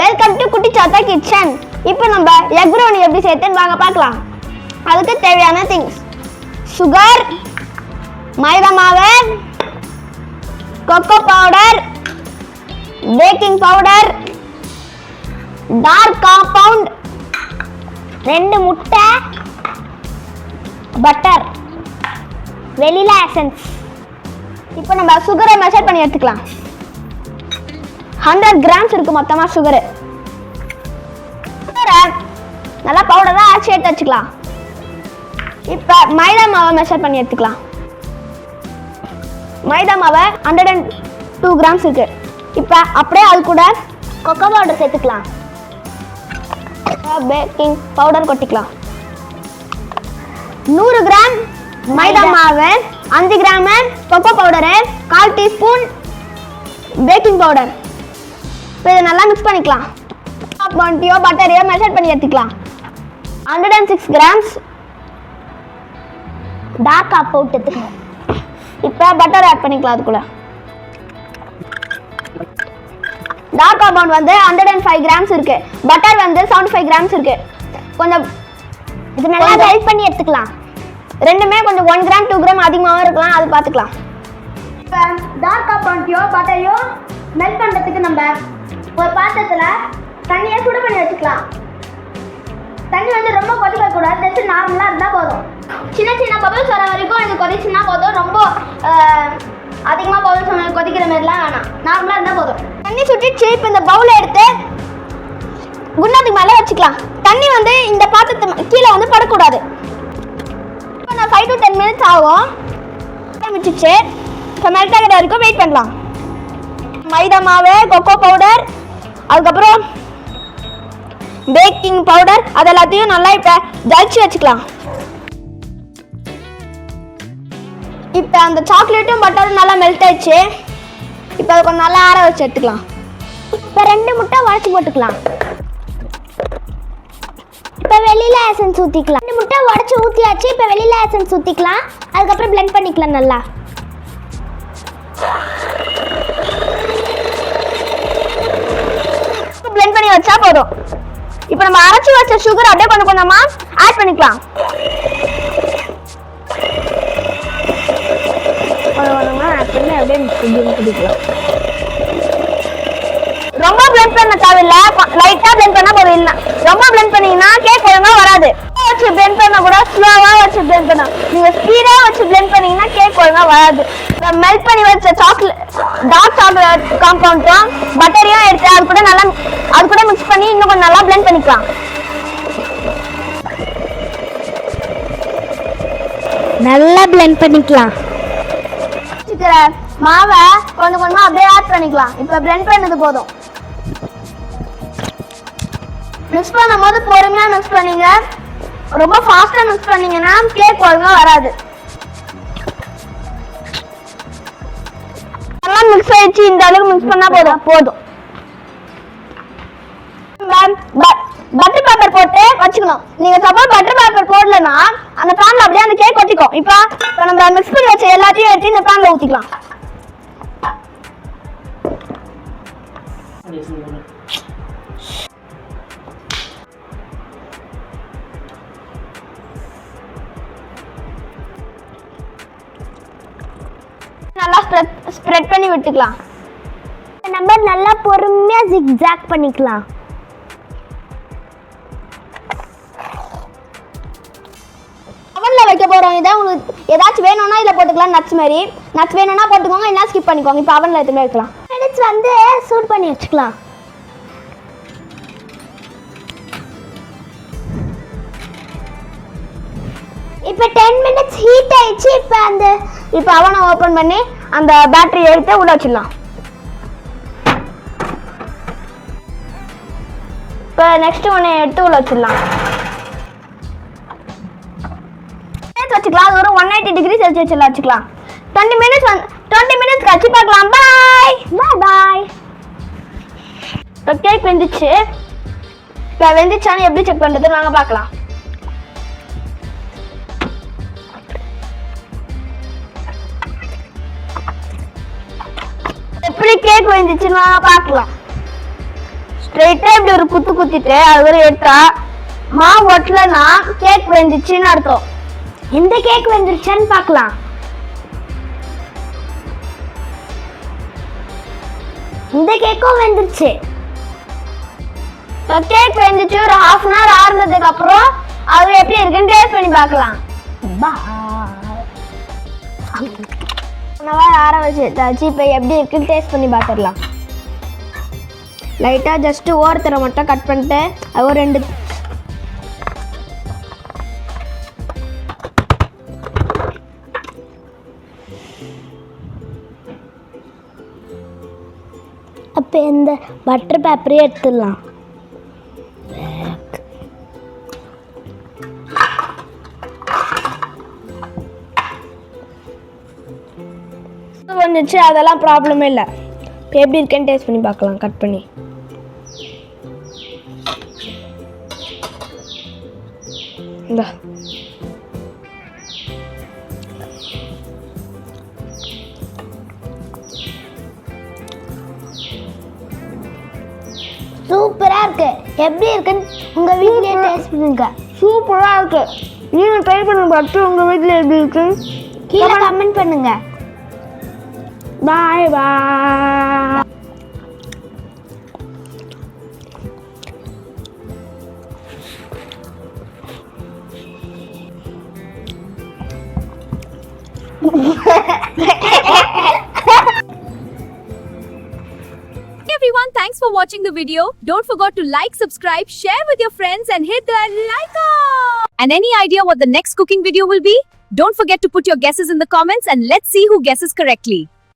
Welcome to குட்டி சாத்தா kitchen. இப்போ நம்ம எக் ப்ரௌனி எப்படி செய்யறதுன்னு வாங்க பார்க்கலாம். அதுக்கு தேவையான திங்ஸ்: சுகர், மைதா மாவு, cocoa powder, baking powder, dark compound, 2 முட்டை, பட்டர், வெனிலா எசன்ஸ். இப்போ நம்ம சுகரை மெஷர் பண்ணி எடுத்துக்கலாம். 100 கிராம்ஸ் இருக்கு மொத்தமா சுகர். நல்லா பவுடரா அரைச்சி எடுத்து வச்சுக்கலாம். இப்போ மைதா மாவை மெஷர் பண்ணி எடுத்துக்கலாம். மைதா மாவை 102 கிராம்ஸ் இருக்கு. இப்போ அப்படியே அது கூட கொக்கோ பவுடர் சேர்த்துக்கலாம். பேக்கிங் பவுடர் கொட்டிக்கலாம். 100 கிராம் மைதா மாவு, 5 gram cocoa powder, 1/4 teaspoon baking powder. இப்போ இதை நல்லா மிக்ஸ் பண்ணிக்கலாம். பட்டியோ பட்டரையோ மெஷர் பண்ணி எடுத்துக்கலாம். 106 கிராம்ஸ் டார்க் காம்பவுண்ட் எடுத்துக்கலாம். இப்போ பட்டர் ஆட் பண்ணிக்கலாம். அதுக்குள்ள டார்க் காம்பவுண்ட் வந்து 105 கிராம்ஸ் இருக்கு. பட்டர் வந்து 75 கிராம்ஸ் இருக்கு. கொஞ்சம் இது நல்லா மெல்ட் பண்ணி எடுத்துக்கலாம். ரெண்டுமே கொஞ்சம் 1 கிராம் 2 கிராம் அதிகமாகவும் இருக்கலாம், அது பார்த்துக்கலாம். இப்போ டார்க் காம்பவுண்டையோ பட்டரையோ மெல்ட் பண்ணுறதுக்கு நம்ம ஒரு பாத்திரத்தில் தண்ணியை சுடு பண்ணி வச்சுக்கலாம். தண்ணி வந்து ரொம்ப கொதிக்கக்கூடாது, ஜஸ்ட் நார்மலாக இருந்தால் போதும். சின்ன சின்ன பபிள்ஸ் வர வரைக்கும் இது கொதிச்சுன்னா போதும். ரொம்ப அதிகமாக பபிள்ஸ் கொதிக்கிற மாதிரிலாம் வேணாம், நார்மலாக இருந்தால் போதும். தண்ணி சுட்டிச்சு. இப்போ இந்த பவுலை எடுத்து குண்டாத்துக்கு மேலே வச்சுக்கலாம். தண்ணி வந்து இந்த பாத்திரத்து கீழே வந்து படக்கூடாது. இப்போ நான் 5 to 10 மினிட்ஸ் ஆகும். ஆரம்பிச்சிச்சு. இப்போ மெல்ட் ஆகிற வரைக்கும் வெயிட் பண்ணலாம். மைதா மாவு, கொக்கோ பவுடர், அதுக்கப்புறம் பேக்கிங் பவுடர், அது எல்லாத்தையும் நல்லா இப்போ ஜலிச்சு வச்சுக்கலாம். இப்போ அந்த சாக்லேட்டும் பட்டரும் நல்லா மெல்ட் ஆயிடுச்சு. இப்போ அதை கொஞ்சம் நல்லா ஆற வச்சு எடுத்துக்கலாம். இப்போ 2 முட்டை உடச்சி போட்டுக்கலாம். இப்போ வெனிலா எசன்ஸ் ஊற்றிக்கலாம். 2 முட்டை உடச்சி ஊற்றியாச்சு. இப்போ வெனிலா எசன்ஸ் ஊற்றிக்கலாம். அதுக்கப்புறம் பிளெண்ட் பண்ணிக்கலாம். நல்லா பிளெண்ட் பண்ணி வச்சா போதும். இப்போ நம்ம அரைச்சி வச்ச சுகர் அப்படியே கொஞ்சம் கொஞ்சமா ஆட் பண்ணிக்கலாம். ஆட் பண்ணி அப்படியே குடிக்கலாம். ரொம்ப பிளெண்ட் பண்ண தேவையில்ல, லைட்டா பிளெண்ட் பண்ணா போதும். இல்லை ரொம்ப பிளெண்ட் பண்ணீங்கன்னா கேக் ஒழுங்கா வராது. வச்சு பிளெண்ட் பண்ண கூட ஸ்லோவா வச்சு பிளெண்ட் பண்ணலாம். நீங்க ஸ்பீடா வச்சு பிளெண்ட் பண்ணீங்கன்னா கேக் ஒழுங்கா வராது. மெல்ட் பண்ணி வச்ச டார்க் சாக்லேட் காம்பவுண்டும் பட்டரையும் எடுத்து அது கூட மிக்ஸ் பண்ணி இன்னும் கொஞ்சம் நல்லா பிளெண்ட் பண்ணிக்கலாம். நல்லா பிளெண்ட் பண்ணிக்கலாம். மாவை கொஞ்சம் கொஞ்சமா அப்படியே ஆட் பண்ணிக்கலாம். இப்ப பிளெண்ட் பண்ணது போதும். மிக்ஸ் பண்ணும் போது பொறுமையா மிக்ஸ் பண்ணீங்க. ரொம்ப ஃபாஸ்டா மிக்ஸ் பண்ணீங்கன்னா கேக் ஒழுங்கா வராது. நல்லா மிக்ஸ் ஆயிடுச்சு. இந்த அளவுக்கு மிக்ஸ் பண்ணா போதும். பட்டர் பேப்பர் போட்டு வச்சுக்கணும். நீங்க சப்போஸ் பட்டர் பேப்பர் போடலன்னா அந்த பேன்ல அப்படியே அந்த கேக் ஒட்டிக்கும். இப்போ நம்ம மிக்ஸ் பண்ணி வச்ச எல்லாத்தையும் எடுத்து இந்த பேன்ல ஊத்திக்கலாம். நல்லா ஸ்ப்ரெட் பண்ணி விட்டுக்கலாம். நம்ம நல்லா பொறுமையா ஜிக்ஜாக் பண்ணிக்கலாம். அவன்ல வைக்க போறோம். இதை உங்களுக்கு ஏதாச்சும் வேணும்னா இதில் போட்டுக்கலாம். நட்ஸ் மாதிரி நட்ஸ் வேணும்னா போட்டுக்கோங்க, என்ன ஸ்கிப் பண்ணிக்கோங்க. இப்போ அவன்ல எதுவுமே வைக்கலாம். மினிட்ஸ் வந்து சூட் பண்ணி வச்சுக்கலாம். இப்போ 10 மினிட்ஸ் ஹீட் ஆயிடுச்சு. இப்போ அவனை ஓப்பன் பண்ணி அந்த பேட்டரி எடுத்து உள்ள வச்சிடலாம். இப்போ நெக்ஸ்ட் ஒன்று எடுத்து உள்ள வச்சிடலாம். வச்சுக்கலாம். அது ஒரு 180 டிகிரி செல்சியஸ்ல வச்சுக்கலாம். 20 மினிட்ஸ் கழிச்சு பார்க்கலாம். பாய். கேக் வெந்துச்சு. இப்போ வெந்துச்சான்னு எப்படி செக் பண்றது நாங்க பார்க்கலாம். எப்படி கேக் வெந்துச்சுன்னு பார்க்கலாம். ஸ்ட்ரைட்டா இப்படி ஒரு குத்து குத்திட்டு அது எடுத்தா மாவு ஒட்டலன்னா கேக் வெந்துச்சுன்னு அர்த்தம். எந்த கேக் வெந்துருச்சான்னு பார்க்கலாம். இந்த கேக்கும் வெந்துருச்சு. கேக் வெந்துச்சு. ஒரு half an hour ஆறுனதுக்கு அப்புறம் அது எப்படி இருக்குன்னு டேஸ்ட் பண்ணி பார்க்கலாம். ஆற வச்சு இப்போ எப்படி இருக்குன்னு டேஸ்ட் பண்ணி பார்த்துடலாம். லைட்டாக ஜஸ்ட்டு ஓரத்தரை மட்டும் கட் பண்ணிட்டு அது ஒரு 2 அப்போ இந்த பட்டர் பேப்பரே எடுத்துடலாம். வந்துச்சு, அதெல்லாம் ப்ராப்ளமே இல்லை. இப்போ எப்படி இருக்குன்னு டேஸ்ட் பண்ணி பார்க்கலாம். கட் பண்ணி இந்த சூப்பரா இருக்கு. எப்படி இருக்குன்னு உங்க வீட்லயே டேஸ்ட் பண்ணுங்க. சூப்பரா இருக்கு. நீங்க ட்ரை பண்ணி பார்த்து உங்க வீட்ல எப்படி இருக்கு கீழே கமெண்ட் பண்ணுங்க. பாய் பாய். Everyone, thanks for watching the video. Don't forget to like, subscribe, share with your friends and hit the like icon. And any idea what the next cooking video will be? Don't forget to put your guesses in the comments and let's see who guesses correctly.